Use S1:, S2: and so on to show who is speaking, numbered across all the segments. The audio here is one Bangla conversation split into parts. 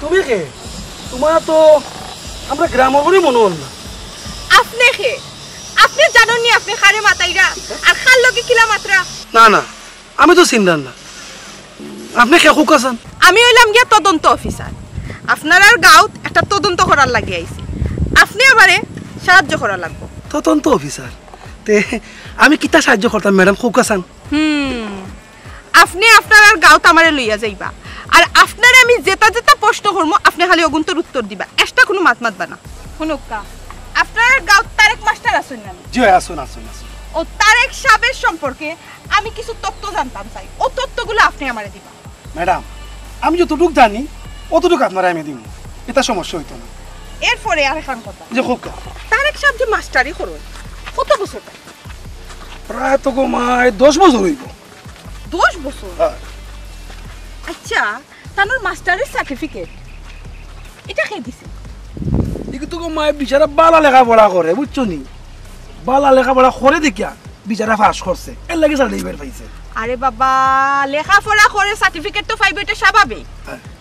S1: তুমি কে? তোমার তো আমরা গ্রামের বড়ই মনে হল না।
S2: আপনি কে? আপনি জানেন নি আপনি খারে মাতাইরা আর খাল লগে কিলা মাত্রা?
S1: না না, আমি তো চিন্তার না। আপনি কে খুকাছেন?
S2: আমি হইলাম গিয়া তদন্ত অফিসার। আপনার আর গাঁত একটা তদন্ত করার লাগি আইছি। আপনি আমারে সাহায্য করা লাগবে।
S1: তদন্ত অফিসার? তে আমি কিতা সাহায্য করতাম ম্যাডাম খুকাছেন?
S2: আপনি আপনার আর গাঁত আমারে লইয়া যাইবা। আর আপনারে আমি যেটা যেটা প্রশ্ন করবো আপনি খালি অগুন্তর উত্তর দিবা, একটা কোনো মাত মাতবা না। শুনুকা, আপনার গাঁত তারেক মাস্টার আছেন না?
S1: জি আসুন আসুন আসুন।
S2: ও তারেক সাহেবের সম্পর্কে আমি কিছু তথ্য জানতাম চাই, ও তথ্যগুলো আপনি আমারে দিবা।
S1: ম্যাডাম আমি যতটুকু জানি অতটুকু আপনারা আমি দিব, এটা সমস্যা হইতো না।
S2: এরপরে আর এখন কথা
S1: যে খুকা
S2: তারেক সাহেব যে মাস্টারি করুন কত বছর?
S1: প্রায় তো মায় 10 বছর হইব।
S2: 10 বছর? আচ্ছা, তানোর মাস্টারের সার্টিফিকেট এটা কে দিছে?
S1: এগুলো তো মায় বিচারা বালা লেখাপড়া করে, বুঝছো নি? বালা লেখাপড়া করে দেখিয়া বিচারা পাস করছে, এর লাগে সার্টিফিকেট পাইছে।
S2: আরে বাবা, লেখাপড়া করে সার্টিফিকেট তো পাইবে, এটা স্বাভাবিক।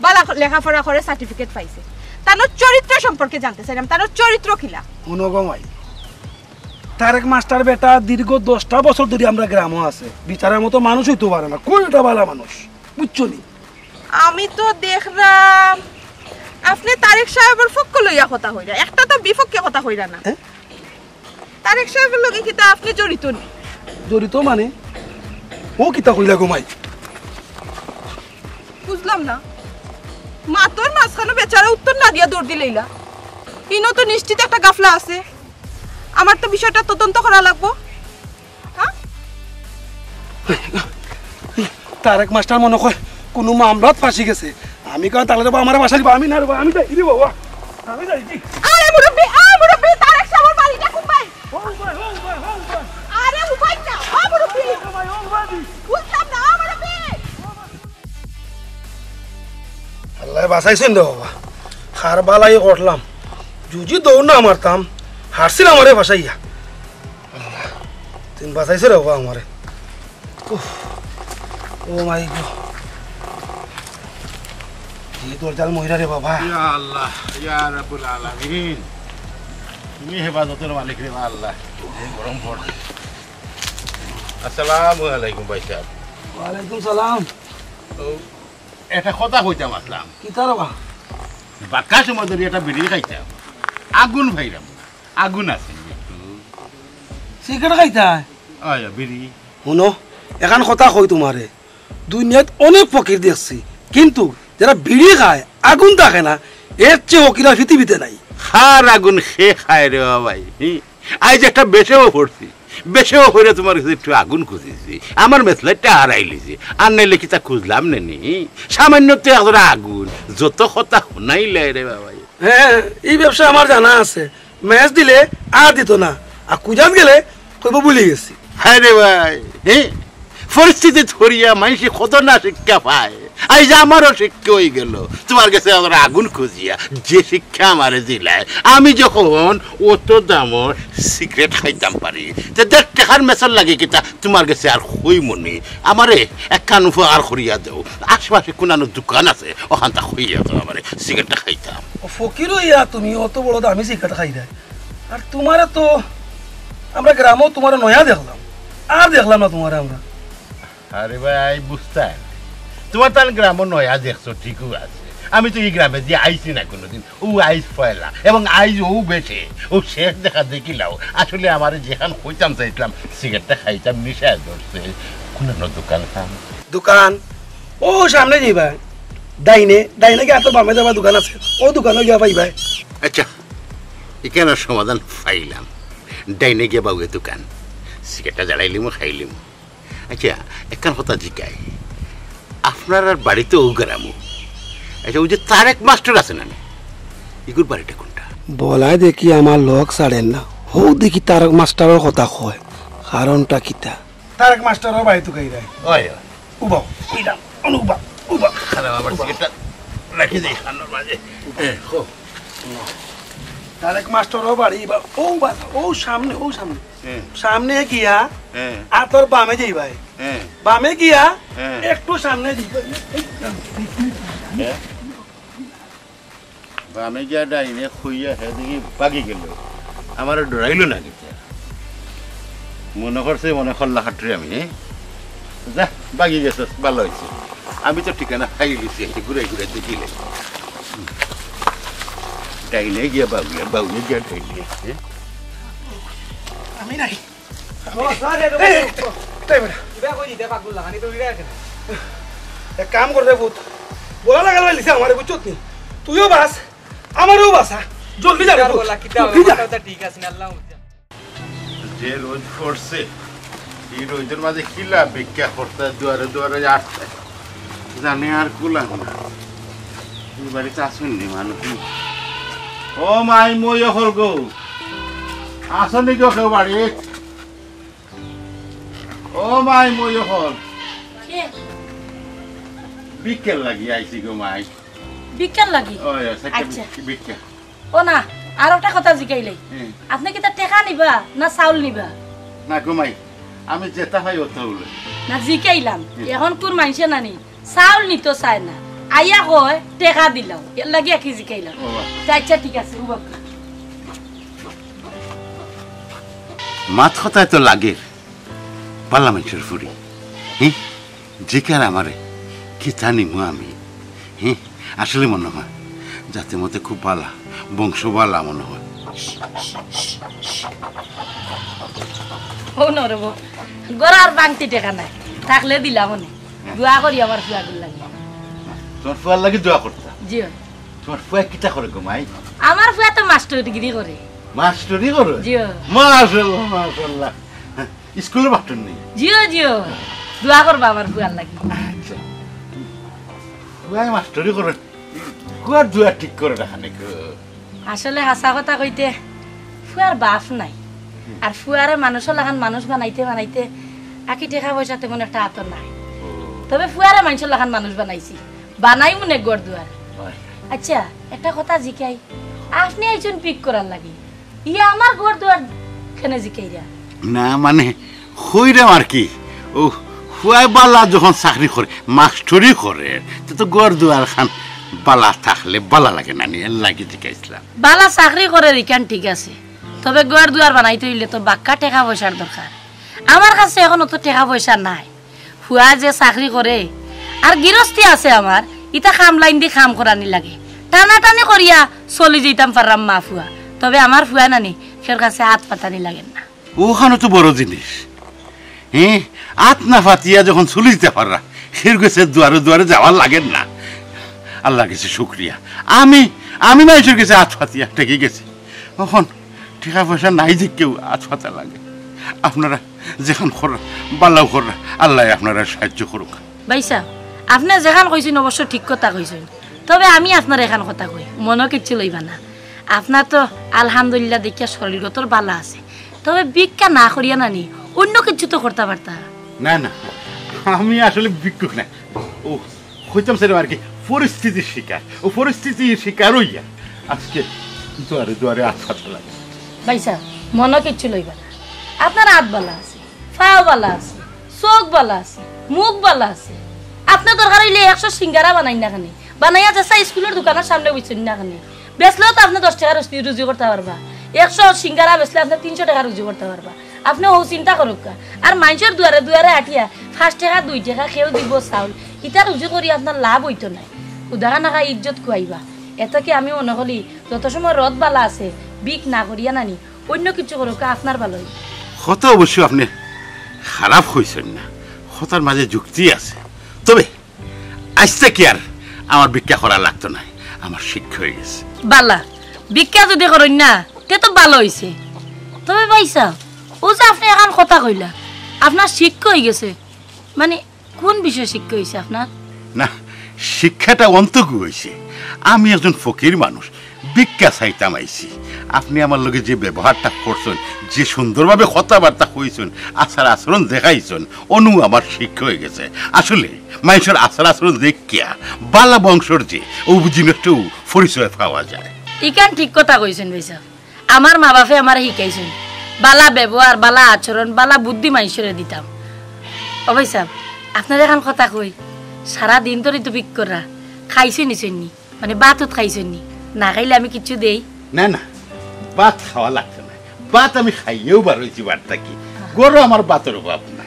S2: বালা লেখাপড়া করে সার্টিফিকেট পাইছে, তানোর চরিত্র সম্পর্কে জানতে চাইলাম, তানোর চরিত্র কিলা?
S1: শুনো গো মাই, তারেক মাস্টার বেটা দীর্ঘ 10টা বছর ধরে আমরা গ্রামে আছে, বিচারের মতো মানুষ হইতে পারে না, কোনটা বালা মানুষ, বুঝছো নি?
S2: আমি তো দেখলাম আপনি তারেক সাহেবের পক্ষ লইয়া কথা হইরা, একটা তো বিপক্ষে কথা হইরা না। তারেক সাহেবের লগে কিতা আপনি জড়িত নি?
S1: জড়িত মানে ও কিতা কইলা গো মাই?
S2: বুঝলাম না, মাতর মাঝখানে বেচারা উত্তর না দিয়া দৌড় দিলেইলা। ইনো তো নিশ্চিত একটা গাফলা আছে, আমার তো বিষয়টা তদন্ত করা লাগবো। হ্যাঁ,
S1: তারেক মাস্টার মনে হয় কোনো মামলাত ফাঁসি গেছে। আমি কারণ তাহলে তো আমার বাসা দিব, আমি না আমি যাই রে বাবা, আমি যাই।
S2: আরে মুরব্বি, তারেক সাহেবের বাড়িটা কোথায়? আরে উপাই না, মুরব্বি বুঝলাম না, মুরব্বি।
S1: আল্লাহ বাঁচাইছেন রে বাবা, খার বালাই করলাম, জুজি দৌড় না মারতাম, হারছিলাম আমারে বাসাইয়া। তুমি বাঁচাইছে রে বাবা আমারে। ও মাই গো, এই দরজাল মহিলা রে বাবা।
S3: ইয়া আল্লাহ, ইয়া রাব্বুল আলামিন, তুমি হেফাজতের মালিক রে আল্লাহ। এই গরম পড়ছে। আসসালামু আলাইকুম ভাই সাহেব।
S1: ওয়ালাইকুম সালাম।
S3: ও একটা কথা কইতাম আসলাম।
S1: কি তার বাবা?
S3: বাক্কা সময় ধরে একটা বিড়ি খাইতাম, আগুন ভাইরাম, আগুন আছে একটু।
S1: সিগারেট খাইতা?
S3: আয়া বিড়ি।
S1: শুনো, এখন কথা কই তোমারে, দুনিয়াত অনেক ফকির দেখছি, কিন্তু যারা বিড়ি খায় আগুন থাকে না, এর চেয়ে ফকিরা পৃথিবীতে নাই।
S3: খার আগুন সে খায় রে ভাই। আজ একটা বেশেও পড়ছি, বেশেও পড়ে তোমার কাছে একটু আগুন খুঁজেছি, আমার মেসলাইটটা হারাইলিছি, আর নাইলে কি তা খুঁজলাম নেনি। সামান্য তো এতটা আগুন, যত কথা শোনাইলে রে বাবা।
S1: হ্যাঁ, এই ব্যবসা আমার জানা আছে, ম্যাচ দিলে আর দিত না, আর কুজাত গেলে কইব ভুলে গেছি।
S3: হ্যাঁ রে ভাই, হ্যাঁ পরিস্থিতি ধরিয়া মানুষে কত না শিক্ষা পায়, আজ আমারও শিক্ষা হয়ে গেল তোমার কাছে আমরা আগুন খুঁজিয়া। যে শিক্ষা আমারে দিলায়, আমি যখন অত দামর সিগারেট খাইতাম পারি, তো 1.5 টাকার মেশার লাগে কিতা তোমার কাছে আর হই মনে আমারে একখান উপহার করিয়া দেও। আশেপাশে কোনানো দোকান আছে, ওখান তা হইয়া দাও আমারে, সিগারেটটা খাইতাম।
S1: ফকির হইয়া তুমি অত বড় দামি সিগারেট খাই দেয়, আর তোমারে তো আমরা গ্রামও তোমার নয়া দেখলাম, আর দেখলাম না তোমার আমরা।
S3: আরে ভাই বুঝতে তোমার তার গ্রাম নয়া দেখছো, ঠিকও আছে, আমি তো এই গ্রামে যে আইছি না কোনোদিন, ও আইস পয়লা এবং আইস ও বেছে, ও শেষ দেখা দেখিলাও। আসলে আমার যেখান হইতাম চাইছিলাম সিগারেটটা খাইতাম, নিশা ধরছে। কোনো দোকান খাম?
S1: দোকান ও সামনে যাইবা, ডাইনে ডাইনে গিয়ে এত বামে যাবা দোকান আছে, ও দোকানে গিয়া পাইবা।
S3: আচ্ছা, এখানে সমাধান পাইলাম, ডাইনে গিয়ে বাবু দোকান, সিগারেটটা জ্বালাইলিম খাইলিম। আচ্ছা, একখান কথা জিজ্ঞাই, আপনার আর বাড়িতে ও গ্রামও, আচ্ছা ওই যে তারেক মাস্টার আছে না, এগুর বাড়িটা কোনটা?
S1: বলায় দেখি আমার লোক ছাড়েন না, হো দেখি তারেক মাস্টারের কথা কয়, কারণটা কিতা? তারেক মাস্টারের বাড়ি তো গাই রায়।
S3: ওই
S1: উবাও ইডা অনুবা উবা,
S3: খারাপ আবার সিগারেটটা রাখি দেই খানোর মাঝে।
S1: তারেক মাস্টারের বাড়ি ও বা ও সামনে, ও সামনে সামনে গিয়া আর তোর বামে যাইবাই বামে গিয়া একটু সামনে দিবা
S3: বামে গিয়া ডাইনে খুইয়া হে দেখি বাগি গেল আমার ডরাইলো না কিছু মনে করছে মনে খল্লা খাটরি আমি যা বাগি গেছে ভালো হয়েছে আমি তো ঠিকানা খাই গেছি ঘুরে ঘুরে দেখিলে ডাইনে গিয়া বাবুয়া বাবুয়ে গিয়া ডাইনে
S1: আমি নাই এক কাম করে বুত বলা লাগাল লিখছে আমার বুঝছত নি তুইও বাস আমারও বাসা জলদি যা
S4: ঠিক আছে আল্লাহ
S3: যে রোজ পড়ছে এই রোজের মাঝে খিলা ভিক্ষা করতে দুয়ারে দুয়ারে আসছে জানি আর কুলাম না এই বাড়িতে আসেননি মানুষ ও মাই মই হল গো আসনি গো কেউ বাড়ি ও মাই মই হল বিকেল লাগি আইছি গো মাই
S5: বিকেল লাগি
S3: আচ্ছা ভিক্ষা
S5: ও না আর একটা কথা জিগাইলে আপনি কি তা টাকা নিবা না চাউল নিবা
S3: না গো মাই আমি যেটা হয় ওটা হলো
S5: না জিগাইলাম এখন কোন মানুষে নানি চাউল নিতে চায় না আইয়া কয় টাকা দিলাও এর লাগি কি জিগাইলাম আচ্ছা ঠিক আছে
S3: মাত কথায় তো লাগে পাল্লা মানুষের ফুরি হ্যাঁ জিকার আমারে কি জানি মু আমি হ্যাঁ আসলে মনে হয় যাতে মতে খুব বালা বংশ বালা মনে হয়
S5: ও নরব গড়ার বাংতি টাকা নাই থাকলে দিলাম অনেক দোয়া করি আমার ফুয়াগুল লাগে
S3: তোমার ফুয়ার লাগে দোয়া করতা
S5: জি
S3: তোমার ফুয়া কিটা করে গো মাই
S5: আমার ফুয়া তো মাস্টার ডিগ্রি করে
S3: মাস্টারি করে
S5: জি
S3: মাশাআল্লাহ মাশাআল্লাহ স্কুলে বাটন নেই
S5: জিও জিও দোয়া করবা আমার ফুয়ার লাগে
S3: আচ্ছা ফুয়া মাস্টারি করে ফুয়ার দোয়া ঠিক করে রাখা নাকি
S5: আসলে হাসা কথা কইতে ফুয়ার বাপ নাই আর ফুয়ারে মানুষের লাগান মানুষ বানাইতে বানাইতে আকি টাকা পয়সা তেমন একটা আতর নাই তবে ফুয়ারে মানুষের লাগান মানুষ বানাইছি বানাই মনে গড় দুয়ার আচ্ছা একটা কথা জিকাই আপনি একজন পিক করার লাগি ইয়া আমার গড় দুয়ার কেন জিকাইরা
S3: না মানে হইরাম আর কি ও ফুয়াই বালা যখন চাকরি করে মাস্টারি করে তো গড় দুয়ার খান বালা থাকলে বালা লাগে না নিয়ে লাগি জিকাইছিলাম
S5: বালা চাকরি করে রিকান ঠিক আছে তবে গড় দুয়ার বানাইতে হইলে তো বাক্কা টাকা পয়সার দরকার আমার কাছে এখন অত টাকা পয়সা নাই ফুয়া যে চাকরি করে আর গৃহস্থী আছে আমার ইটা খাম লাইন দিয়ে খাম করানি লাগে টানা টানি করিয়া চলি যেতাম পারলাম মা ফুয়া তবে আমার ফুয়া নানি সের কাছে হাত পাতানি লাগে না
S3: ওখানে তো বড় জিনিস হ্যাঁ হাত না ফাতিয়া যখন চলে যেতে পাররা সের কাছে দুয়ারে দুয়ারে যাওয়ার লাগেন না আল্লাহ গেছে শুক্রিয়া আমি আমি মানুষের কাছে হাত ফাতিয়া ঠেকে গেছি তখন টাকা পয়সা নাই যে কেউ হাত ফাতা লাগে আপনারা যেখান করা বাল্লাও করা আল্লাহ আপনারা সাহায্য করুক
S5: ভাইসা আপনি যেখান কইছেন অবশ্য ঠিক কথা কইছেন তবে আমি আপনার এখান কথা কই মনে কিচ্ছু লইবা না আপনার তো আলহামদুলিল্লাহ দেখিয়া শরীরগতর বালা আছে তবে ভিক্ষা না করিয়া নানি অন্য কিছু তো করতে পারতা
S3: না না আমি আসলে ভিক্ষুক না ও হইতাম স্যার আর কি পরিস্থিতির শিকার ও পরিস্থিতির শিকার হইয়া আজকে দুয়ারে দুয়ারে হাত ফাতা লাগে
S5: ভাইসা মনে কিচ্ছু লইবা না আপনার হাত বালা আছে পাও বালা আছে চোখ বালা আছে মুখ বালা আছে আপনার দরকার হইলে 100 সিঙ্গারা বানাই না খানি বানাইয়া যাচ্ছা স্কুলের দোকানের সামনে বইছেন না খানি বেচলেও তো আপনি 10 টাকা রুজি করতে পারবা 100 সিঙ্গারা বেচলে আপনি 300 টাকা রুজি করতে পারবা আপনি ও চিন্তা করুক আর মানুষের দুয়ারে দুয়ারে আটিয়া 5 টাকা 2 টাকা খেয়েও দিব চাউল ইটা রুজি করি আপনার লাভ হইতো না উদাহরণ নাকা ইজ্জত খুয়াইবা এত কি আমি মনে করি যত সময় রদ বালা আছে বিক না করিয়া নানি অন্য কিছু করুক আপনার ভালোই
S3: হতে অবশ্য আপনি খারাপ হয়েছেন না হতার মাঝে যুক্তি আছে তবে আজকে কি আর আমার ভিক্ষা করা লাগতো না আমার শিক্ষা হয়ে গেছে
S5: বালা ভিক্ষা যদি করেন না তে তো ভালো হয়েছে তবে ভাইসা ও যে আপনি এখন কথা কইলা আপনার শিক্ষা হয়ে গেছে মানে কোন বিষয়ে শিক্ষা হয়েছে আপনার
S3: না শিক্ষাটা অন্তকু হয়েছে আমি একজন ফকির মানুষ ভিক্ষা চাইতাম আইছি আপনি আমার লগে যে ব্যবহারটা করছেন যে সুন্দরভাবে কথাবার্তা কইছেন আচার আচরণ দেখাইছেন অনু আমার শিক্ষা হয়ে গেছে আসলে মানুষের আচার আচরণ দেখিয়া বালা বংশর যে ও জিনিসটাও পরিচয় পাওয়া যায়
S5: ইকান ঠিক কথা কইছেন ভাইসা আমার মা বাপে আমার শিখাইছেন বালা ব্যবহার বালা আচরণ বালা বুদ্ধি মানুষের দিতাম অবশ্য আপনার এখন কথা কই সারা দিন ধরে তো পিক করা খাইছে নিছেননি মানে ভাতত খাইছেননি না খাইলে আমি কিছু দেই
S3: না না ভাত খাওয়া লাগছে না ভাত আমি খাইয়েও বার হয়েছি বারটা কি গরু আমার ভাতের অভাব না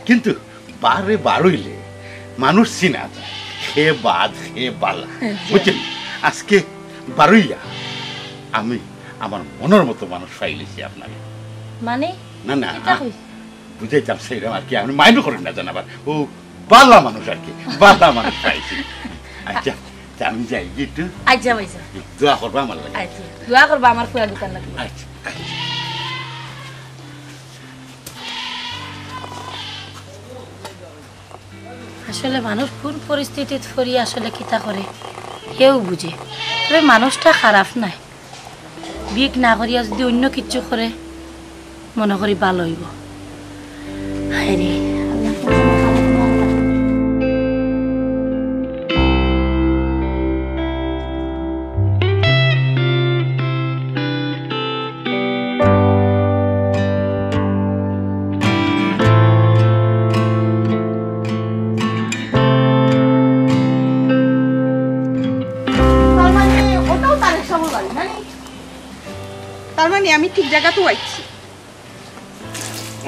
S3: কিন্তু বারে বারইলে মানুষ চিনা যায় খে বাদ খে বালা বুঝছেন আজকে বারইয়া আমি আমার মনের মতো মানুষ পাইলেছি আপনাকে
S5: মানে
S3: না না বুঝাইতাম সেইরকম আর কি আপনি মাইন্ড করেন না জানাবার ও বালা মানুষ আর কি বালা মানুষ পাইছি আচ্ছা আমি যাই একটু
S5: আচ্ছা ভাইসা
S3: দোয়া করবা আমার লাগে
S5: আচ্ছা দোয়া করবা আমার ফুয়া দোকান লাগে
S3: আচ্ছা
S5: আসলে মানুষ কোন পরিস্থিতিতে পড়ি আসলে কিতা করে কেউ বুঝে তবে মানুষটা খারাপ নাই বিক না করিয়া যদি অন্য কিছু করে মনে করি ভালো হইব হায়রে
S2: তার মানে আমি ঠিক জায়গাতেও আইছি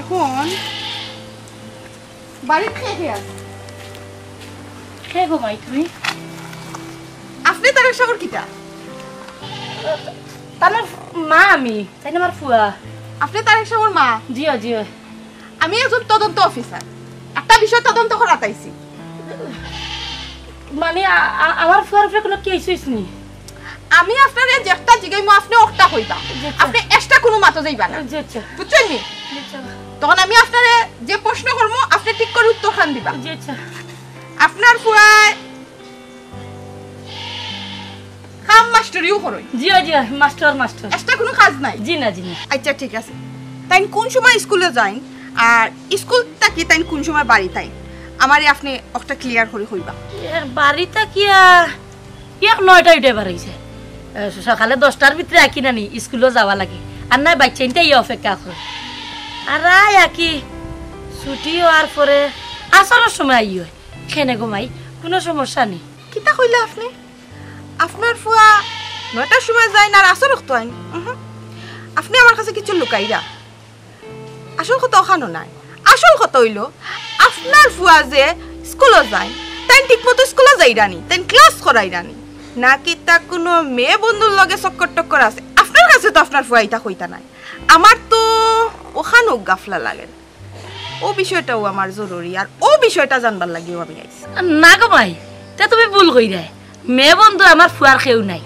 S2: এখন বাড়ির খেয়ে আছে
S5: কে গো মাই তুমি
S2: আপনি তারেক সাগর কিটা
S5: আমার মা আমি তাই না আমার ফুয়া
S2: আপনি তারেক সাগর মা
S5: জিও জিও
S2: আমি একজন তদন্ত অফিসার একটা বিষয় তদন্ত করাতে আইছি
S5: মানে আমার ফুয়ার উপরে কোনো কেস হইছনি
S2: আমি আপনারে যেটা জিগাইমু আপনি ওটা হইবা আপনি এক্সট্রা কোনো মাতো যাইবা না
S5: আচ্ছা
S2: বুঝছেন নি তখন আমি আপনারে যে প্রশ্ন করবো আপনি ঠিক করে উত্তর খান দিবা
S5: আচ্ছা
S2: আপনার ফুয়ায় কাম মাস্টারিও করই
S5: জিও জিও মাস্টার মাস্টার
S2: এক্সট্রা কোনো কাজ নাই
S5: জি না জি না
S2: আচ্ছা ঠিক আছে তাই কোন সময় স্কুলে যাই আর স্কুলটা কি তাই কোন সময় বাড়ি তাই আমারে আপনি একটা ক্লিয়ার করে হইবা
S5: এর বাড়িটা কি এক 9টা উঠে বাড়াইছে সকালে 10টার ভিতরে আঁকি নানি স্কুলে যাওয়া লাগে আর নাই বাচ্চা ইনটাই অপেক্ষা করে আর আঁকি ছুটি হওয়ার পরে আসার সময় আই হয় খেনে ঘুমাই কোনো সমস্যা নেই
S2: কিতা কইলা আপনি আপনার ফুয়া 9টার সময় যায় না আর আসর রক্ত আইন আপনি আমার কাছে কিছু লুকাইরা আসল কথা ওখানো নাই আসল কথা হইল আপনার ফুয়া যে স্কুলে যায় তাই ঠিক মতো স্কুলে যাইরানি তাই ক্লাস করাইরানি নাকি তা কোনো মেয়ে বন্ধুর লগে চক্কর টক্কর আছে আপনার কাছে তো আপনার ফুয়া ইটা কইতা নাই আমার তো ওখানেও গাফলা লাগে ও বিষয়টাও আমার জরুরি আর ও বিষয়টা জানবার লাগিও আমি আইছি
S5: না গো ভাই তা তুমি ভুল কইরা মেয়ে বন্ধু আমার ফুয়ার কেউ নাই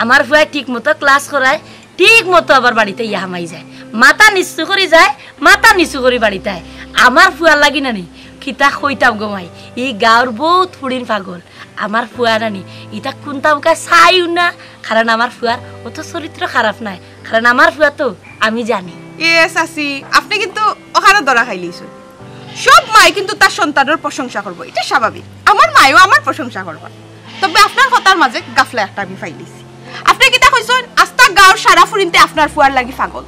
S5: আমার ফুয়া ঠিক মতো ক্লাস করায় ঠিক মতো আবার বাড়িতে ইয়া হামাই যায় মাথা নিচু করে যায় মাথা নিচু করে বাড়িতে আয় আমার ফুয়ার লাগি নানি কিতা কইতাম গো মাই এই গাঁর বহুত ফুড়িন পাগল আমার ফুয়া নানি ইটা কোনটাম কা চাইও না কারণ আমার ফুয়ার অত চরিত্র খারাপ নাই কারণ আমার ফুয়া তো আমি জানি
S2: ইয়েস আসি আপনি কিন্তু ওখানে ধরা খাইলিছ সব মাই কিন্তু তার সন্তানের প্রশংসা করবো এটা স্বাভাবিক আমার মায়ও আমার প্রশংসা করবা তবে আপনার কথার মাঝে গাফলা একটা আমি ফাইলিছি আপনি কিতা কইছেন আস্তা গাঁর সারা ফুরিনতে আপনার ফুয়ার লাগি পাগল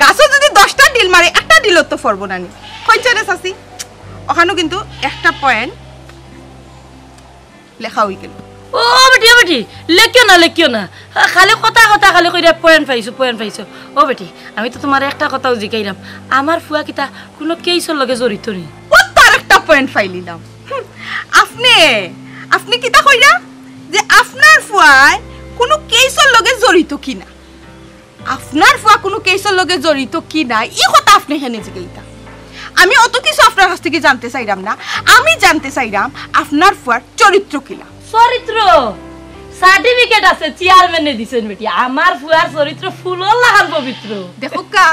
S2: গাছও যদি 10টা ডিল মারে একটা ডিলও তো ফরবো নানি কইছে রে সাসি ওখানেও কিন্তু একটা পয়েন্ট লেখা হই গেল
S5: ও বেটি লেখিও না খালি কথা খালি কইরা পয়েন্ট পাইছো ও বেটি আমি তো তোমার একটা কথাও জিকাইলাম আমার ফুয়া কিতা কোনো কেসের লগে জড়িত নেই
S2: ও তার একটা পয়েন্ট ফাইলিলাম আপনি কিতা কইরা যে আপনার ফুয়ায় কোনো কেসের লগে জড়িত কিনা আপনার ফুয়া কোনো কেসের লগে জড়িত কিনা এই কথা আপনি হেনে জিগাইতা আমি অত কিছু আপনার কাছ থেকে জানতে চাইলাম না আমি জানতে চাইলাম আপনার ফুয়ার চরিত্র কিনা
S5: চরিত্র সার্টিফিকেট আছে চেয়ারম্যানে দিছেন বেটি আমার ফুয়ার চরিত্র ফুলল লাগান পবিত্র
S2: দেখো কা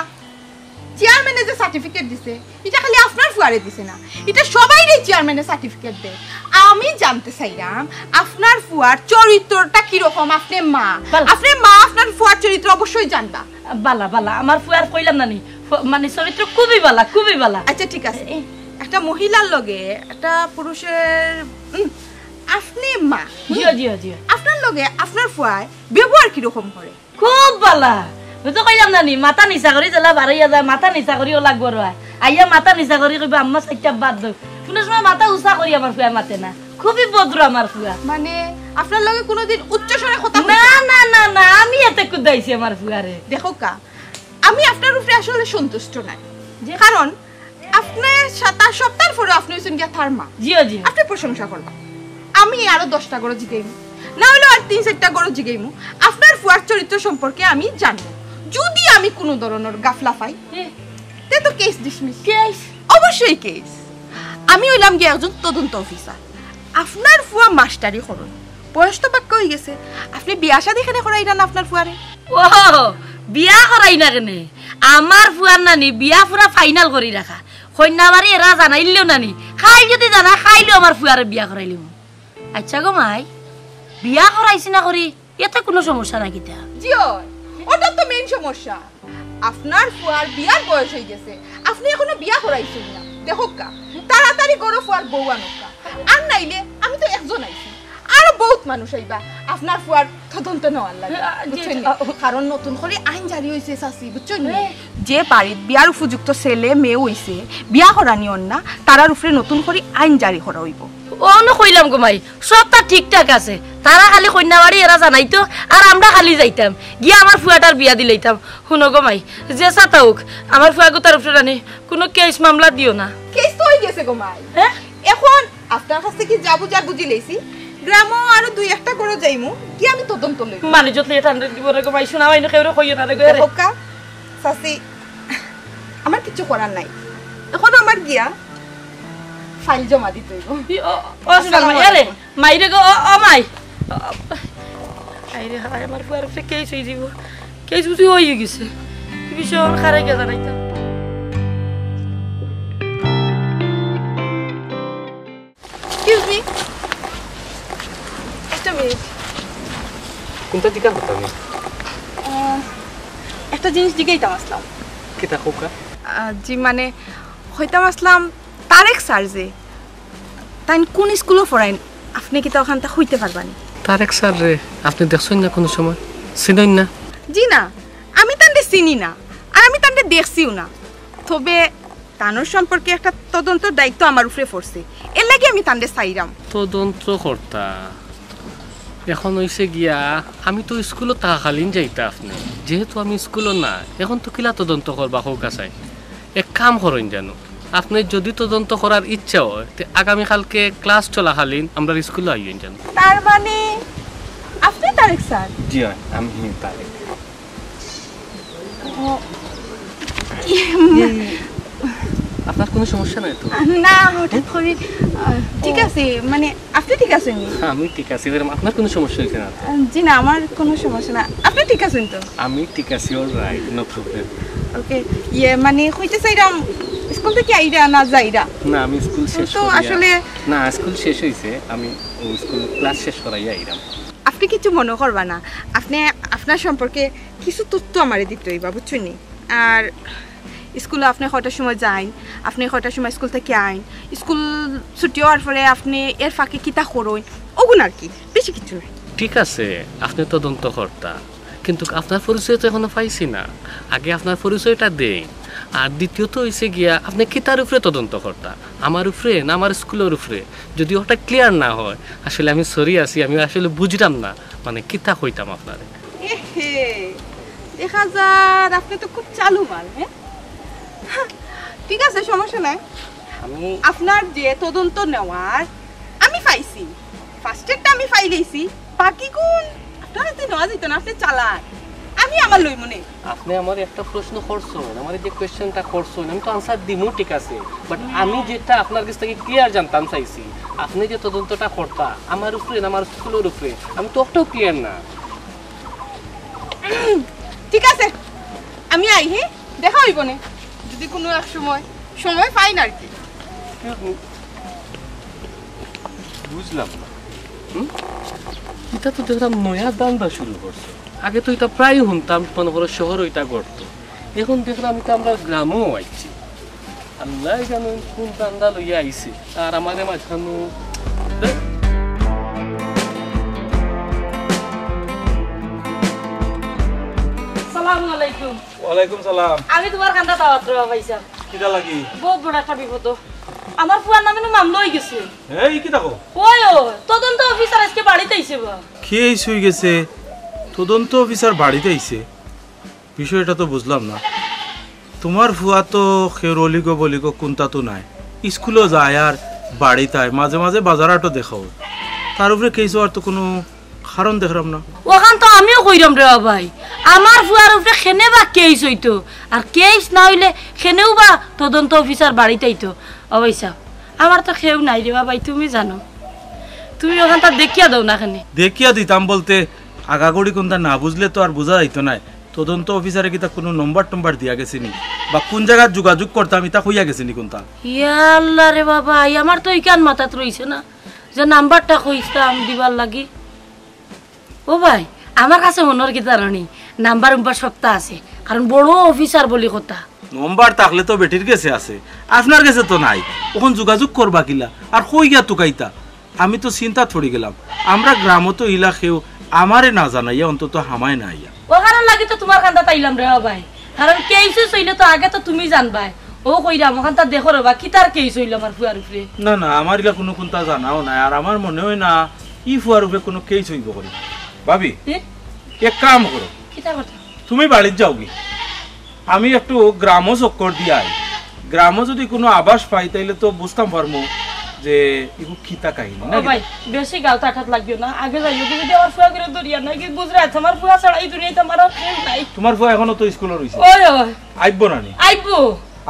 S2: চেয়ারম্যানে যে সার্টিফিকেট দিছে এটা খালি আপনার ফুয়ারে দিছে না এটা সবাইরে চেয়ারম্যানে সার্টিফিকেট দেয় আমি জানতে চাইলাম আপনার ফুয়ার চরিত্রটা কি রকম আপনি মা আপনার ফুয়ার চরিত্র অবশ্যই জানবা
S5: বালা আমার ফুয়ার কইলাম না নি মানে চরিত্র খুবই বালা
S2: আচ্ছা ঠিক আছে একটা মহিলার লগে একটা পুরুষের আপনি মা
S5: জিও
S2: আপনার লগে আপনার ফুয়ায় ব্যবহার কি রকম করে
S5: খুব বালা মই তো কইলাম নানি মাথা নিচা কৰি জ্বলা বাড়াইয়া যায় মাথা নিচা কৰিও লাগব রয় আইয়া মাথা নিচা কৰি কইবা আম্মা চাইটা বাদ দাও কোনো সময় মাথা উঁচা কৰি আমার ফুয়া মাতে না খুবই বদ্র আমার ফুয়া
S2: মানে আপনার লগে কোনোদিন উচ্চ স্বরে কথা
S5: না না না না আমি এতে কুদাইছি আমার ফুয়ারে
S2: দেখো কা আমি আপনার উপরে আসলে সন্তুষ্ট নাই কারণ আপনি 7 সপ্তাহ পরে আপনি হইছেন গিয়া থার মা
S5: জিও জিও
S2: আপনি প্রশংসা করবা আমি আরো 10টা গরো জিগাইমু না হলে আর 3-4টা গরো জিগাইমু আপনার ফুয়ার চরিত্র সম্পর্কে আমি জানবো যদি আমি কোনো ধরনের গাফলা পাই তে তো কেস ডিসমিস
S5: কেস
S2: অবশ্যই কেস আমি হইলাম গিয়া একজন তদন্ত অফিসার আপনার ফুয়া মাস্টারি করুন বয়স তো পাক্কা হয়ে গেছে আপনি বিয়া শাদী এখানে করাইরা না আপনার ফুয়ারে
S5: ও বিয়া করাই না কেনে আমার ফুয়ার নানি বিয়া পুরা ফাইনাল কৰি রাখা কন্যা বাড়ি এরা জানাইলেও নানি খাই যদি জানা খাইলেও আমার ফুয়ারে বিয়া করাইলিম আচ্ছা গো মাই বিয়া করাইছি না করি এতে কোনো সমস্যা নাকি তা
S2: জিও ওটা তো মেইন সমস্যা আপনার ফুয়ার বিয়ার বয়স হয়ে গেছে আপনি এখনো বিয়া করাইছেন না দেখো কা তাড়াতাড়ি গরো ফুয়ার বউ আনোকা আর নাইলে আমি তো একজন আইছি আরো বহুত মানুষ আইবা আপনার ফুয়ার তদন্ত নেওয়ার লাগে বুঝছেন কারণ নতুন করে আইন জারি হইছে চাচি বুঝছেন যে বাড়ির বিয়ার উপযুক্ত ছেলে মেয়ে হইছে বিয়া করানি অন্না তারার উপরে নতুন করে আইন জারি করা হইব
S5: অন্য কইলাম গো মাই সবটা ঠিকঠাক আছে তারা খালি কন্যা বাড়ি এরা জানাইতো আর আমরা খালি যাইতাম গিয়া আমার ফুয়াটার বিয়া দিলাইতাম শুনো গো মাই যে সাতা হোক আমার ফুয়া গোতার উপরে রানি কোনো কেস মামলা দিও না
S2: কেস তো হয়ে গেছে গো মাই
S5: হ্যাঁ
S2: এখন আপনার কাছ থেকে যা বুঝার বুঝি লইছি গ্রামও আরো 2-1টা করে যাইমু কি আমি তদন্ত লই
S5: মানে যত এটা দিব রে গো মাই শোনা মাই না কেউরে কইও না রে গো রে
S2: ওকা চাচি আমার কিছু করার নাই এখন আমার গিয়া ফাইল জমা দিতে হইব
S5: ও শোনা মাই আরে মাই রে গো ও মাই আইরে হায় আমার ফুয়ার উপরে কেস হই দিব কেস বুঝি হই গেছে ভীষণ খারাপ গে জানাইতাম
S2: এক্সকিউজ মি একটা মিনিট
S4: কোনটা দিকা কথা আমি
S2: একটা জিনিস জিজ্ঞাইতাম আসলাম
S4: কিতা কোকা
S2: জি মানে হইতাম আসলাম তারেক স্যার যে তাই কোন স্কুলে পড়াইন আপনি কি তা ওখানটা হইতে পারবানি
S4: তারেক স্যার রে আপনি দেখছেন না কোনো সময় চিনেন না
S2: জি না আমি তান্ডে চিনি না আর আমি তান্ডে দেখছিও না তবে তানোর সম্পর্কে একটা তদন্তর দায়িত্ব আমার উপরে পড়ছে এর লাগে আমি তান্ডে চাইরাম
S4: তদন্ত কর্তা এখন হইছে গিয়া আমি তো স্কুলে থাকাকালীন যাইতা আপনি যেহেতু আমি স্কুলে না এখন তো কিলা তদন্ত করবা হোক চাই এক কাম করেন জানো আপনি যদি তদন্ত করার ইচ্ছা হয় তে আগামীকালকে ক্লাস চলাকালীন আমরা স্কুলে আইয়েন জানো
S2: তার মানে আপনি তারেক স্যার
S4: জি আমি তারেক আপনার কোনো সমস্যা নাই তো
S2: না হঠাৎ করে ঠিক আছে মানে আপনি ঠিক আছেন
S4: আমি ঠিক আছি আপনার কোনো সমস্যা হয়েছে না
S2: জি না আমার কোনো সমস্যা না আপনি ঠিক আছেন তো
S4: আমি ঠিক আছি all right no problem
S2: okay ইয়ে মানে হইতে চাইরাম স্কুল থেকে আইরা না যাইরা
S4: না আমি স্কুল শেষ
S2: তো আসলে
S4: না স্কুল শেষ হইছে আমি স্কুল ক্লাস শেষ করাইয়া আইরাম
S2: আপনি কিছু মনে করবা না আপনি আপনার সম্পর্কে কিছু তথ্য আমারে দিতে হইবা বুঝছেন নি আর স্কুলে আপনি কয়টার সময় যান আপনি কয়টার সময় স্কুল থেকে আইন স্কুল ছুটি হওয়ার পরে আপনি এর ফাঁকে কিতা করুন ওগুন আর কি বেশি কিছু নাই
S4: ঠিক আছে আপনি তদন্ত কর্তা কিন্তু আপনার পরিচয় তো এখনো পাইছি না আগে আপনার পরিচয়টা দেন আর দ্বিতীয়ত হইছে গিয়া আপনি কিতার উপরে তদন্ত কর্তা আমার উপরে না আমার স্কুলের উপরে যদি ওটা ক্লিয়ার না হয় আসলে আমি সরি আছি আমি আসলে বুঝলাম না মানে কিতা কইতাম আপনারে
S2: দেখা যাক আপনি তো খুব চালু মাল হ্যাঁ ঠিক আছে সমস্যা নাই
S4: আমি
S2: আপনার যে তদন্ত নেওয়ার আমি পাইছি ফার্স্টেরটা আমি ফাইলেইছি বাকি কোন আপনার হাতে নেওয়া যেত না আপনি চালান আমি আমার লই মনে
S4: আপনি আমার একটা প্রশ্ন করছেন আমার যে কোশ্চেনটা করছেন আমি তো আনসার দিমু ঠিক আছে বাট আমি যেটা আপনার কাছ থেকে ক্লিয়ার জানতাম চাইছি আপনি যে তদন্তটা করতা আমার উপরে না আমার স্কুলের উপরে আমি তো ওটাও ক্লিয়ার না
S2: ঠিক আছে আমি আই হ্যাঁ দেখা হইব না যদি কোনো এক সময় পাই না আর কি
S4: বুঝলাম না এটা তো দেখলাম নয়া দান্দা শুরু করছে আগে তো এটা প্রায় শুনতাম মনে করো শহর ওইটা করতো এখন দেখলাম এটা আমরা গ্রামও আইছি আল্লাহ জানো কোন দান্দা লইয়া আইছে আর আমাদের মাঝখানো
S5: আসসালামু আলাইকুম।
S1: ওয়ালাইকুম সালাম।
S5: আমি তোমার কান্দা দাওয়াত রবা পাইছাম।
S1: কিটা লাগি?
S5: বহুত বড় একটা বিপদ। আমার ফুয়ার নামে মামলা হয়ে গেছে।
S1: এই কি দেখো?
S5: ওই তদন্ত অফিসার আজকে বাড়িতে আইছে বা।
S6: কে হয়ে গেছে? তদন্ত অফিসার বাড়িতে আইছে? বিষয়টা তো বুঝলাম না। তোমার ফুয়া তো খেরলিগো বলিগো কোনটা তো নাই, স্কুলও যায় আর বাড়িতে আয়, মাঝে মাঝে বাজার আটো দেখাও। তার উপরে কেস হওয়ার তো কোনো কারণ দেখলাম না।
S5: ওখান তো আমিও কইরাম রে ভাই, আমার ফুয়ার উপরে খেনে বা কেস হইতো, আর কেস না হইলে খেনেও বা তদন্ত অফিসার বাড়িতে আইতো। অবশ্যই আমার তো খেউ নাই রে ভাই, তুমি জানো। তুমি ওখানটা দেখিয়া দাও না খানে।
S6: দেখিয়া দিতাম বলতে আগাগড়ি কোনটা না বুঝলে তো আর বোঝা যাইতো না। তদন্ত অফিসারে কি তা কোনো নম্বর টম্বর দিয়া গেছিনি বা কোন জায়গায় যোগাযোগ করতাম তা হইয়া গেছিনি কোনটা?
S5: আল্লাহ রে বাবা, আমার তো ইকান মাথাত রইছে না যে নাম্বারটা কইতাম দিবার লাগি। ও ভাই, আমার কাছে মনের কি জানি নাম্বার উম্বার সপ্তাহ আছে, কারণ বড় অফিসার বলি কথা।
S6: নম্বর থাকলে তো বেটির কাছে আছে, আপনার কাছে তো নাই। ওখান যোগাযোগ করবা কিলা আর কই গিয়া তুকাইতা? আমি তো চিন্তা পড়ে গেলাম। আমরা গ্রামও তো ইলাকেও আমারে না জানাইয়া অন্তত হামায় না আইয়া।
S5: ও কারণ লাগি তো তোমার কান্দা তাইলাম রে ভাই, কারণ কেস হইলে তো আগে তো তুমি জানবাই। ও কইরাম ওখান তা দেখো রে বা কি তার কেস হইল আমার ফুয়ার উপরে।
S6: না না, আমার ইলা কোনো কোনটা জানাও নাই, আর আমার মনে হয় না ই ফুয়ার উপরে কোনো কেস হইব করি। ভাবি এক কাম করো,
S5: কিতা কথা?
S6: তুমি বাড়িতে যাও কি, আমি একটু গ্রামও চক্কর দিয়ে আই। গ্রামও যদি কোনো আবাস পাই তাইলে তো বুঝতাম পারবো যে এগু খিতা কাহিনী না।
S5: ভাই বেশি গাও তাঠাত লাগবে না, আগে যাইও কি যদি আমার ফুয়া করে দরিয়া না কি বুঝরা আছে। আমার ফুয়া ছাড়া এই দুনিয়াতে আমার আর কেউ নাই।
S6: তোমার ফুয়া এখনো তো স্কুলে রইছে।
S5: ওই ওই
S6: আইবো না নি?
S5: আইবো।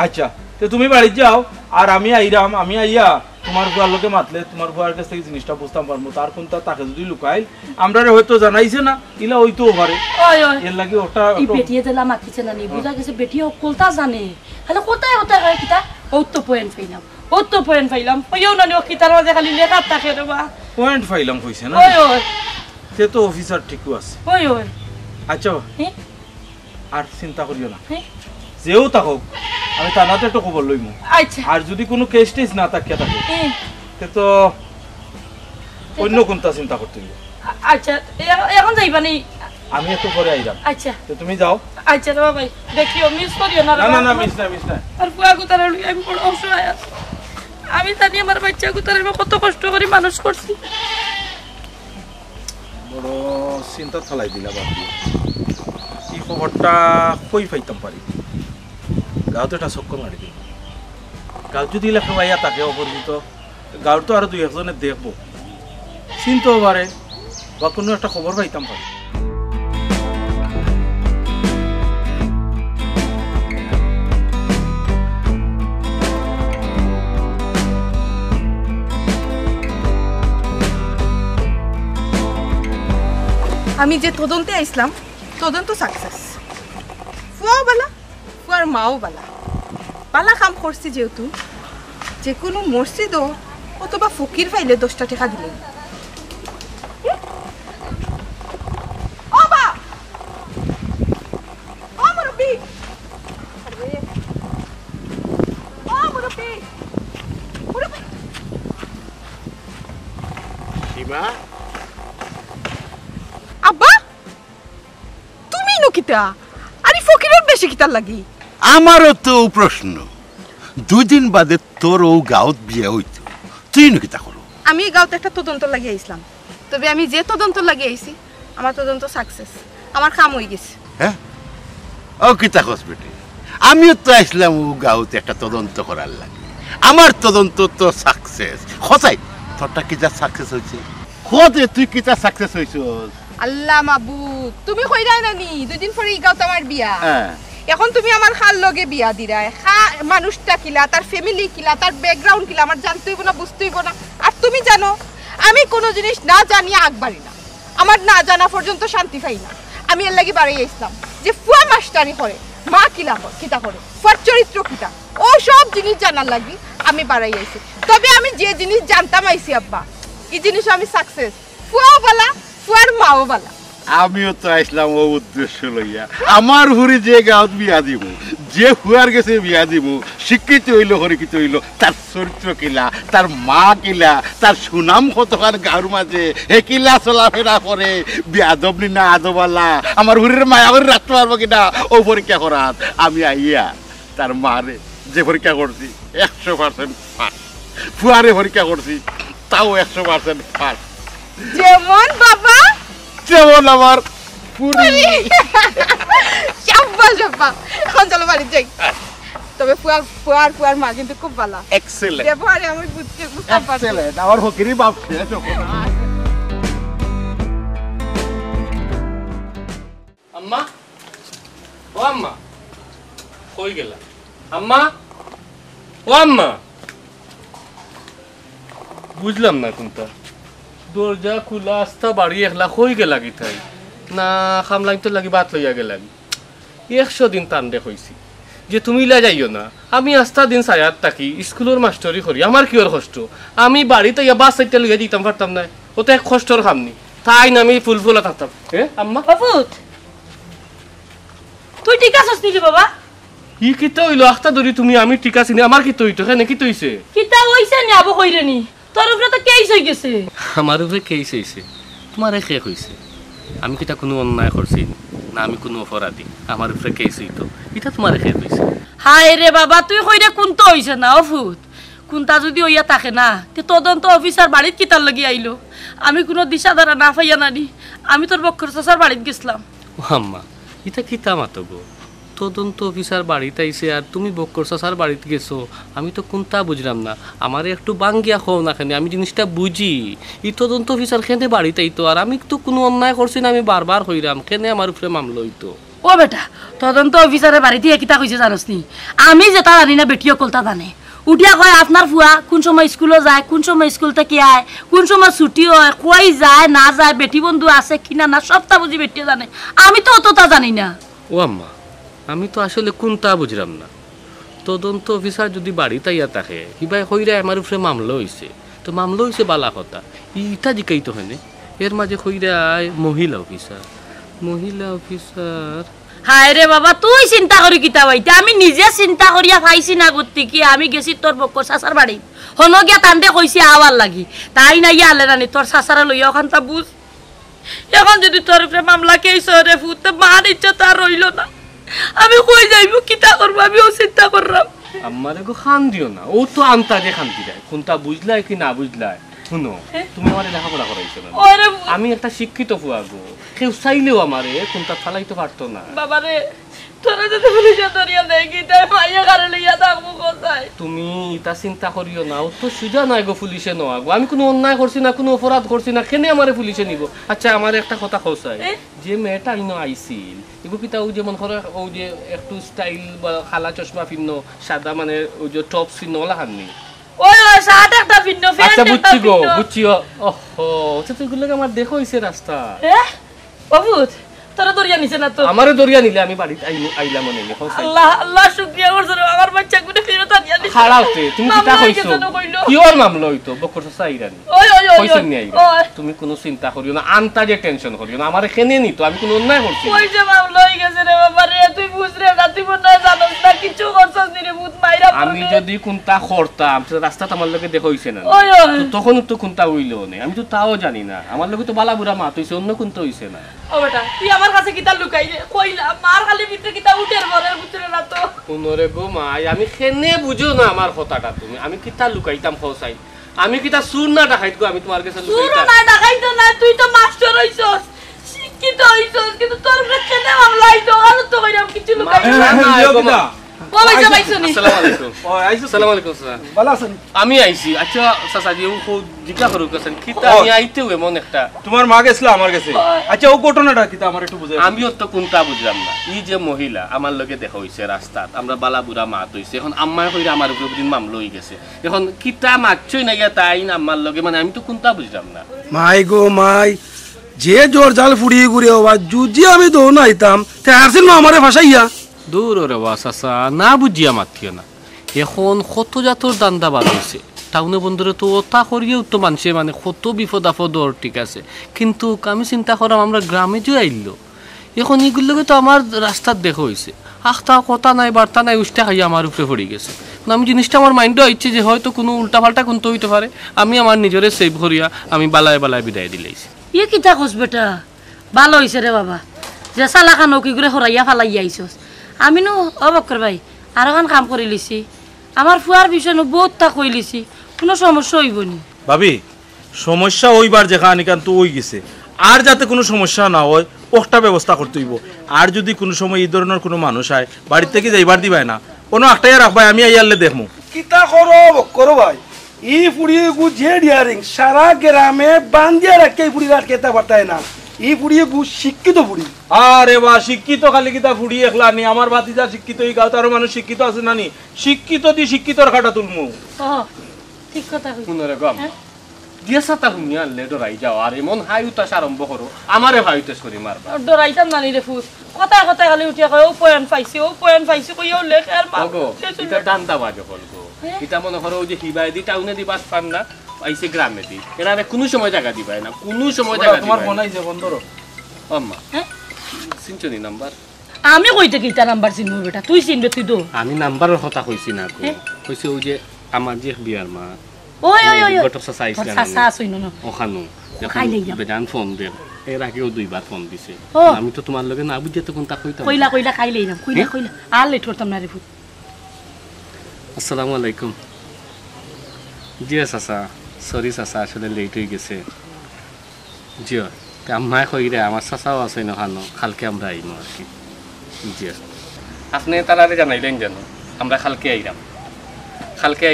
S6: আচ্ছা, তো তুমি বাড়িতে যাও আর আমি আইরাম। আমি আইয়া তোমার ফুয়ার লোকে মাতলে তোমার ফুয়ার কাছ থেকে জিনিসটা বুঝতাম পারবো। তার কোনটা তাকে যদি লুকাইল আমরা হয়তো জানাইছে না, ইলা হইতেও পারে।
S5: ওই ওই
S6: এর লাগি ওটা
S5: এই বেটিয়ে দিলা মাতিছে না নি, বুঝা গেছে বেটিও কোলতা জানে। হলে কোথায় কোথায় হয় কিতা? ও তো পয়েন্ট পাইলাম, ও তো পয়েন্ট পাইলাম। পয়ও না নি ও কিতার মাঝে খালি লেখা থাকে রে বা।
S6: পয়েন্ট পাইলাম কইছে না?
S5: ওই ওই
S6: সে তো অফিসার ঠিকও আছে।
S5: ওই ওই
S6: আচ্ছা,
S5: হ্যাঁ
S6: আর চিন্তা করিও না,
S5: হ্যাঁ
S6: যেও থাকুক আমি থানাতে একটা খবর লইমু।
S5: আচ্ছা,
S6: আর যদি কোনো কেস টেস না থাকিয়া থাকে
S5: হ্যাঁ
S6: তো অন্য কোনটা চিন্তা করতে হইব।
S5: আচ্ছা এখন যাইবা নি?
S6: আমি একটু পরে আইলাম।
S5: আচ্ছা
S6: তো তুমি যাও।
S5: আচ্ছা রে ভাই, দেখিও মিস করিও না।
S6: না না না, মিস না মিস না।
S5: আর ফুয়া গুতার আমি বড় অসহায় আছি। আমি জানি আমার বাচ্চা গুতার কত কষ্ট করে মানুষ করছি।
S6: বড় চিন্তা থালাই দিলা বাকি। এই খবরটা কই পাইতাম পারি? গাঁৱত এটা চক্কর মারি দিল। গাঁৱত যদি লেখা আইয়া তাকে অপরিচিত, গাঁৱত তো আরো দুই একজনে দেখবো, চিনতেও পারে বা কোনো একটা খবর পাইতাম পারি।
S2: আমি যে তদন্তে আইসলাম, তদন্ত সাকসেস। ফুয়াও বালা, ফুয়ার মাও বালা। বালা কাম করছি যেহেতু, যে কোনো মসজিদও অথবা ফকির ফাইলে 10টা টাকা দিলেন। ও বা, ও মুরব্বি, ও মুরব্বি, মুরব্বি।
S3: সীমা,
S2: আব্বা, তুমি নকিতা আরে ফকিরের বেশি কিতার লাগি?
S3: আমারও তো প্রশ্ন। 2 দিন বাদে তোর ও গাঁত বিয়ে হইতো, তুই নকিতা করো?
S2: আমি এই গাঁওতে একটা তদন্ত লাগিয়ে আইসলাম, তবে আমি যে তদন্ত লাগিয়ে আইছি আমার তদন্ত সাকসেস, আমার কাম হয়ে গেছে।
S3: হ্যাঁ, ও কিতা কস বেটি, আমিও তো আসলাম ও গাঁতে একটা তদন্ত করার লাগে। আমার তদন্ত তো সাকসেস। খসাই তোরটা কি যা সাকসেস হয়েছে? খোঁজে তুই কিতা সাকসেস হয়েছ?
S2: আল্লাহ মাবুদ, তুমি কইরাই নানি 2 দিন পরে এই গাঁওতে আমার বিয়া।
S3: হ্যাঁ,
S2: এখন তুমি আমার খাল লগে বিয়া দিরাই। মানুষটা কিলা, তার ফ্যামিলি কিলা, তার ব্যাকগ্রাউন্ড কিলা আমার জানতে হইব না, বুঝতে হইব না? আর তুমি জানো আমি কোনো জিনিস না জানিয়ে আগবাড়ি না, আমার না জানা পর্যন্ত শান্তি পাই না। আমি এর লাগি বাড়াই আসলাম যে ফুয়া মাস্টারি করে, মা কিলা কিতা করে, ফুয়ার চরিত্র কিতা, ও সব জিনিস জানার লাগি আমি বাড়াই আইছি। তবে আমি যে জিনিস জানতাম আইছি আব্বা, এই জিনিস আমি সাকসেস। ফুয়াও বালা, ফুয়ার মাও বালা।
S3: আমিও তো আসলাম ও উদ্দেশ্য লইয়া আমার হুরি যে গাঁত বিয়া দিব যে হুয়ার গেছে বিয়া দিব শিক্ষিত হইল হরিকিত হইল তার চরিত্র কিলা তার মা কিলা তার সুনাম কতখান গাঁর মাঝে হে কিলা চলাফেরা করে বিয়াদব নি না আদবালা আমার হুরির মায়া করে রাখতে পারবো কিনা ও পরীক্ষা করাত আমি আইয়া তার মারে যে পরীক্ষা করছি 100% ফার্স্ট ফুয়ারে পরীক্ষা করছি তাও 100% ফার্স্ট
S2: যেমন বাবা
S3: যেমন আমার পুরি
S2: শাব্বাস শাব্বাস এখন চলো বাড়ি যাই তবে ফুয়ার মা কিন্তু খুব ভালো
S3: এক্সেলেন্ট
S2: ব্যবহারে আমি বুঝতে পারছি
S3: এক্সেলেন্ট আমার হকিরি বাপ শেষ
S4: আম্মা ও আম্মা কই গেলা আম্মা ও আম্মা বুঝলাম না কোনটা দরজা খোলা আস্তা বাড়ি একলা কই গেলা গিতাই না খামলাইন তো লাগি বাত লইয়া গেলাম 100 দিন টান দে হইছি যে তুমি লা যাইও না আমি আস্তা দিন সায়াত থাকি স্কুলের মাস্টারি করি আমার কি ওর কষ্ট আমি বাড়িতে ইয়া বাস সাইডটা লইয়া দিতাম পারতাম না ওটা এক কষ্টর খামনি তাই না আমি ফুলফুলা থাকতাম আম্মা
S5: বাপুত তুই ঠিক আছিস নি বাবা
S4: ই কিতা হইলো আস্তা ধরি তুমি আমি ঠিক আছি না আমার কি তৈতো কেন কি তৈছে
S5: কিতা হইছে নি আবো কইরেনি তোর উপরে তো কেস হই গেছে
S4: আমার উপরে কেস হইছে তোমার শেষ হইছে আমি কিতা কোনো অন্যায় করছি না আমি কোনো অপরাধী আমার উপরে কেস হইতো এটা তোমার শেষ হইছে
S5: হায় রে বাবা তুই কইরে কোনটা হইছে না অফুত কোনটা যদি হইয়া থাকে না তে তদন্ত অফিসার বাড়িত কিতার লাগি আইলো আমি কোনো দিশাধারা না পাইয়া নানি আমি তোর বক্কর চাচার বাড়িত গেছিলাম
S4: ও আম্মা এটা কিতা মাতো গো তদন্ত অফিসার বাড়িতে আইছে আর তুমি বক্কর চাচার বাড়িতে গেছো আমি তো কোনটা বুঝলাম না আমার একটু বাঙ্গিয়া খাও না খানি আমি জিনিসটা বুঝি এই তদন্ত অফিসার খেনে বাড়িতে আইতো আর আমি তো কোনো অন্যায় করছি না আমি বারবার কইরাম কেনে আমার উপরে মামলা হইতো
S5: ও বেটা তদন্ত অফিসারের বাড়িতে কিতা কইছে জানোস নি আমি যেটা জানি না বেটিও কলতা জানে উঠিয়া কয় আপনার ফুয়া কোন সময় স্কুলে যায় কোন সময় স্কুল থেকে আয় কোন সময় ছুটি হয় কই যায় না যায় বেটি বন্ধু আছে কিনা না সবটা বুঝি বেটিও জানে আমি তো অতটা জানি না
S4: ও আম্মা আমি তো আসলে কোনটা বুঝলাম না তদন্ত অফিসার যদি বাড়িতে ইয়া থাকে কিবা কইরা আমার উপরে মামলা হইছে তো মামলা হইছে বালা কথা ইটা জিকাইতো হয়নি এর মাঝে কইরা মহিলা অফিসার
S5: হায় রে বাবা তুই চিন্তা করি কিতা বাইতে আমি নিজে চিন্তা করিয়া পাইছি না গতি কি আমি গেছি তোর বক্কর চাচার বাড়ি হন গিয়া তান্ডে কইছি আওয়ার লাগি তাই না ইয়া আলে নানি তোর চাচারা লইয়া ওখানটা বুঝ এখন যদি তোর উপরে মামলা কেস রে ফুতে মান ইচ্ছা তার রইল না আমি কই যাইব কিতা করবো আমিও চিন্তা করলাম
S4: আমারে গো খান দিও না ও তো আন্তাজে খান্তি যায় কোনটা বুঝলাই কি না বুঝলাই শুনো তুমি আমারে লেখাপড়া করাইছো না আমি একটা শিক্ষিত ফুয়া গো কেউ চাইলেও আমারে কোনটা ফালাইতে পারতো না
S5: বাবারে তোরা যদি পুলিশে ধরিয়া দেয় কি তাই মাইয়া কারে লইয়া থাকবো কোথায়
S4: তুমি এটা চিন্তা করিও না ও তো সুজা নাই গো পুলিশে নেওয়া গো আমি কোনো অন্যায় করছি না কোনো অপরাধ করছি না কেনে আমারে পুলিশে নিব আচ্ছা আমার একটা কথা কইছাই যে মেয়েটা ইনো আইছিল এগো কিতা ও যেমন করে ও যে একটু স্টাইল বা খালা চশমা পিন্ন সাদা মানে ও যে টপ পিন্ন ওলা হাননি
S5: ওই সাদা একটা পিন্ন ফ্যান
S4: আচ্ছা বুঝছি গো বুঝছি ওহো আচ্ছা তো এগুলো আমার দেখো হইছে রাস্তা
S5: বাবুত তোরা দরিয়া নিছে না তো
S4: আমারে দরিয়া নিলে আমি বাড়িতে আইলাম মনে নেই
S5: আল্লাহ আল্লাহ শুকরিয়া করছ আমার বাচ্চা গুলো ফেরত আনিয়া দিছে
S4: খাড়াওতে তুমি কিটা কইছো কিওর মামলা হইতো বকর সাইরানি কইছেন নি আইরা তুমি কোনো চিন্তা করিও না আন্তাজে টেনশন করিও না আমারে কেনে নি তো আমি কোনো অন্যায় করছি
S5: কই যে মামলা হই গেছে রে বাবা রে তুই বুঝ রে রাতি বন্যা জানোস না কিছু করছস নি রে ভূত মাইরা
S4: আমি যদি কোনটা করতাম রাস্তাতে আমার লগে দেখা হইছে না তখন তো কোনটা হইলো না আমি তো তাও জানি না আমার লগে তো বালা বুড়া মাত হইছে অন্য কোনটা হইছে না
S5: ও বেটা তুই আমার কাছে কিতা লুকাই রে কইলা মার খালি ভিতরে কিতা উঠের ঘরের ভিতরে না তো
S4: কোনরে গো মাই আমি কেনে বুঝো না আমার কথাটা তুমি আমি কিতা লুকাইতাম খোসাই আমি কিতা সুর না ডাকাইত গো আমি তোমার কাছে লুকাইতাম
S5: সুর না ডাকাইত না তুই তো মাস্টার হইছস শিক্ষিত হইছস কিন্তু তোর কেনে মামলা হইতো আর তো কইরাম কিছু লুকাই না ওয়ালাইকুম আসসালাম আলাইকুম
S4: আসসালামু আলাইকুম স্যার
S1: ভালো আছেন
S4: আমি আইছি আচ্ছা চাচা জি ও জিজ্ঞা করু কেন কিতা আমি আইতে এমন একটা
S6: তোমার মা গেছিল আমার কাছে আচ্ছা ও ঘটনাটা কিতা আমার একটু বুঝাই
S4: আমিও তো কোনটা বুঝলাম না এই যে মহিলা আমার লগে দেখা হইছে রাস্তাত আমরা বালা বুড়া মাত হইছে এখন আম্মায় কইরা আমার উপরে দিন মামলা হই গেছে এখন কিতা মাছই না গিয়া তাই না আমার লগে মানে আমি তো কোনটা বুঝলাম না
S1: মাই গো মাই যে জোর জাল ফুড়িয়ে ঘুরে হওয়া যদি আমি দৌ না আইতাম তে আসছিল না আমারে ভাসাইয়া
S4: দূর রে বাসাসা না বুঝিয়া মাতিও না এখন কত জাতর দান্দা বাদ হইছে টাউনে বন্ধুরে তো ওটা করিয়েও তো মানুষে মানে কত বিপদ আপদ ওর ঠিক আছে, কিন্তু আমি চিন্তা করাম আমরা গ্রামে যে আইলো এখন এগুলোকে তো আমার রাস্তার দেখা হয়েছে, আখটা কথা নাই বার্তা নাই উষ্টা খাইয়া আমার উপরে পড়ে গেছে। আমি জিনিসটা আমার মাইন্ডও আইছে যে হয়তো কোনো উল্টাপাল্টা কোনটা হইতে পারে, আমি আমার নিজেরে সেভ করিয়া আমি বালায় বালায় বিদায় দিলাইছি।
S5: ইয়ে কিতা খোঁজ বেটা ভালো হয়েছে রে বাবা যে চালাখা নৌকি করে হরাইয়া ফালাই আইসস। আমি নো অবক্কর ভাই আর এখন কাম করে লিছি, আমার ফুয়ার বিষয় বহুতটা কই লিছি, কোনো সমস্যা হইব নি।
S6: ভাবি সমস্যা ওইবার যেখানে কিন্তু ওই গেছে, আর যাতে কোনো সমস্যা না হয় একটা ব্যবস্থা করতে হইব। আর যদি কোনো সময় এই ধরনের কোনো মানুষ আয় বাড়ির থেকে যাইবার দিবাই না, কোনো একটাই রাখবাই, আমি আইয়ালে দেখমু।
S1: কিতা করো ভাই, ই ফুড়িয়ে গু যে ডিয়ারিং সারা গ্রামে বান্ধিয়া রাখে এই ফুড়ি রাখতে পারতায় না। ই ফুড়িয়ে গু শিক্ষিত ফুড়ি।
S6: আরে বা শিক্ষিত খালি কিতা ফুড়ি একলা নি, আমার বাতিজা শিক্ষিত, এই গাঁও তারও মানুষ শিক্ষিত আছে না নি, শিক্ষিত দি শিক্ষিতর খাটা তুলমু।
S5: ঠিক কথা কইছ।
S4: শুনো রে গম দিয়া সাতা হুমি আনলে ডরাই যাও, আর এমন হাই উতাস আরম্ভ করো আমারে হাই উতাস করি মারবা।
S5: ডরাইতাম নানি রে ফুস, কথা কথা খালি উঠিয়া কয় ও পয়েন্ট পাইছি কইও লেখ আর মা।
S4: ওগো এটা দান্তা বাজে বলবো, এটা মনে করো ওই যে হিবাই দি টাউনে দি বাস পান না, আইছে গ্রামে দি, এনারে কোনো সময় জায়গা দিবাই না, কোনো সময় জায়গা
S6: তোমার
S4: দিবাই
S6: ফোন
S4: না।
S6: আইছে বন্ধ রো
S4: আম্মা সিনচনি নাম্বার
S5: আমি কইতে কিতা নাম্বার চিনবো বেটা, তুই চিনবে তুই তো।
S4: আমি নাম্বারের কথা কইছি না গো, কইছে ওই যে আমার যে বিয়ার মা
S5: ওই ওই ওই
S4: গটক সাসা আইছে না
S5: সাসা শুইনো না
S4: ওখানো
S5: খাই লই যাও।
S4: বেজান ফোন দে, এর আগেও দুইবার ফোন দিছে,
S5: ও।
S4: আমি তো তোমার লগে না বুঝিয়ে তো কোনটা কইতাম।
S5: কইলা খাই লই যাম, কইলা আর লেট করতাম না রে ফুস।
S4: আসসালামু আলাইকুম। জি চাচা, সরি চাচা আসলে লেট হয়ে গেছে। জিও আম্মায় কই রে আমার চাচাও আছে নখানো, কালকে আমরা আইম আর কি। জি আপনি তারারে জানাইলেন জানো আমরা কালকে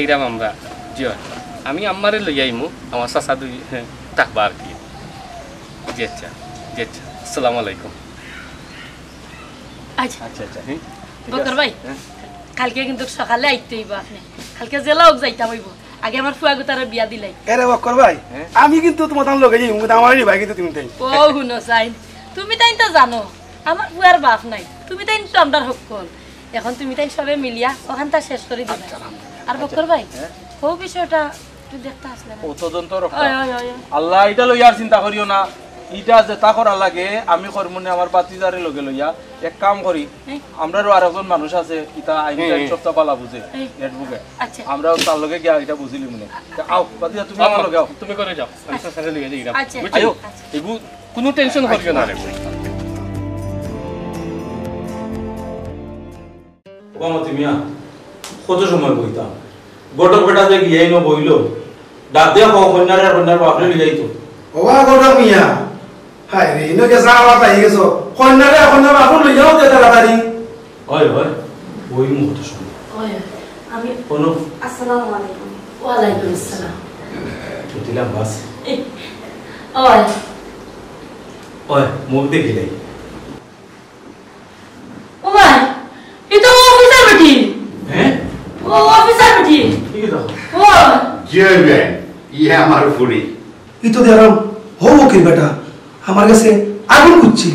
S4: আইরাম আমরা। জিও আমি আম্মারে লই আইমু, আমার চাচা দুই থাকবা আর কি। জি আচ্ছা আসসালামু আলাইকুম।
S5: আচ্ছা
S4: আচ্ছা আচ্ছা হ্যাঁ
S5: বকর ভাই কালকে কিন্তু সকালে আইতে হইব, আপনি কালকে জেলাও যাইতাম হইব, আগে আমার ফুয়া গুতারে বিয়া দিলাই।
S1: এরে বকর ভাই আমি কিন্তু তোমার তান লগে যাই, কিন্তু আমার ভাই কিন্তু তুমি তাই।
S5: ও হুনো সাইন তুমি তাই তো জানো আমার ফুয়ার বাপ নাই, তুমি তাই তো আমরার হকল, এখন তুমি তাই সবে মিলিয়া ওখানটা শেষ করে দিবা। আর বকর ভাই ও বিষয়টা তুই দেখতে আসলে না
S6: ও তদন্ত রক্ষা
S5: ওই ওই ওই
S6: আল্লাহ এটা লইয়ার চিন্তা করিও না, ইটা যেটা করা লাগে আমি করমুনে আমার বাতিজারে লগে লইয়া এক কাম করি, আমরারও আর একজন মানুষ আছে ইটা আইনটা সপ্তাহ পালা বুঝে নেটবুকে,
S5: আচ্ছা
S6: আমরাও তার লগে গিয়া এটা বুঝিলি মনে। আও বাতিজা তুমি আমার লগে আও,
S4: তুমি করে যাও, আমি চাচারে লইয়া যাইরাম।
S5: আচ্ছা
S6: আয়ো
S4: এগু কোনো টেনশন করিও না রে।
S6: ওবামতি মিয়া কত সময় বইতাম, গটক বেটা যে গিয়াই ন বইল ডাক দিয়া কন্যার বাপরে লিয়ে যাইতো।
S1: ওবা গড় মিয়া হাই রে ইনকে যাওয়া পাই গেছো, কন্যারে কন্যা বাপন লই যাও তে তাড়াতাড়ি।
S6: হয় ওই মুহূর্ত সময়
S5: ওই আমি
S6: কোনো
S5: আসসালামু আলাইকুম। ওয়া আলাইকুম আসসালাম।
S6: দিলাম বাস
S5: ওই
S6: মুখ দেখিলাই
S5: ও ভাই এটা অফিসার বেটি।
S6: হ্যাঁ
S5: ও অফিসার বেটি
S6: ঠিক আছে
S5: ও
S3: জয় বেন ইয়ে আমার ফুড়ি।
S1: ই তো দেরাম হো ওকে বেটা আমার কাছে আগুন কুচ্ছি।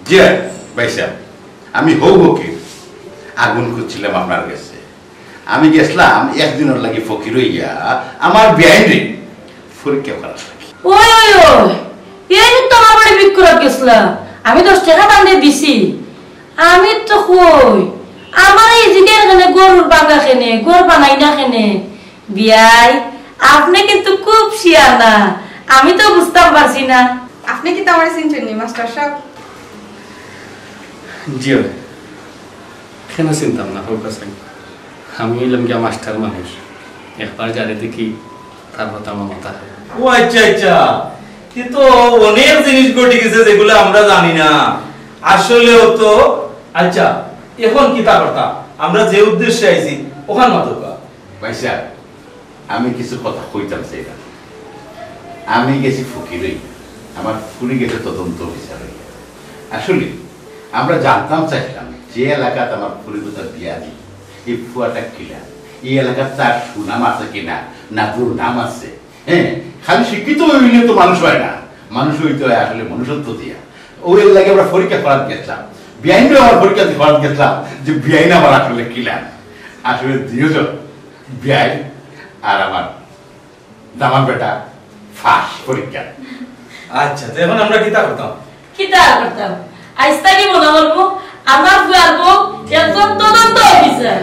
S3: জয় ভাইসা আমি হব কি আগুন খুঁজছিলাম আপনার কাছে, আমি গেছিলাম একদিনের লাগি ফকির হইয়া আমার বেআইনি পরীক্ষা করা লাগি।
S5: ওই ওই ওই এই তো আমার বাড়ি বিক্রয় গেছিলাম, আমি 10 টাকা দাম দিয়ে দিছি। আমি তো কই আমার এই জিগে এখানে গরুর বাঙ্গা খেনে গরু বানাই না খেনে বিয়াই আপনি কিন্তু খুব শিয়ানা, আমি তো বুঝতাম পারছি না।
S2: আপনি কি তো আমার চিনছেন নি মাস্টার সাহেব?
S4: জিও কেন চিন্তাম না হোক আছে, আমি এলাম গিয়া মাস্টার মানুষ, একবার যারে দেখি তার কথা আমার মাথা হয়।
S6: ও আচ্ছা কিন্তু অনেক জিনিস ঘটে গেছে যেগুলো আমরা জানি না আসলেও তো। আচ্ছা এখন কি তা কথা আমরা যে উদ্দেশ্যে আইছি ওখান মতো
S3: ভাইসা আমি কিছু কথা কইতাম চাইলাম। আমি গেছি ফকিরই, আমার ফুরি গেছে তদন্ত অফিসার। আসলে আমরা জানতাম চাইলাম যে এলাকাতে আমার ফুরি কোথাও বিয়া দিই এই ফুয়াটা কিনা, এই এলাকার তার সুনাম আছে কিনা না দুর্নাম আছে। হ্যাঁ খালি শিক্ষিত হইলে তো মানুষ হয় না, মানুষ হইতে হয় আসলে মনুষ্যত্ব দিয়া। ওই এলাকায় আমরা পরীক্ষা করার গেছিলাম, বিআইনও আমার পরীক্ষা করার গেছিলাম যে বিআইন আমার আসলে কিনা। আসলে দুজন বিআইন আর আমার আমার বেটা ফার্স্ট পরীক্ষা।
S6: আচ্ছা তো এখন আমরা কিতা করতাম?
S5: কিতা করতাম আইস্তা কি মনে করবো আমার বুয়ার বউ একজন তদন্ত অফিসার।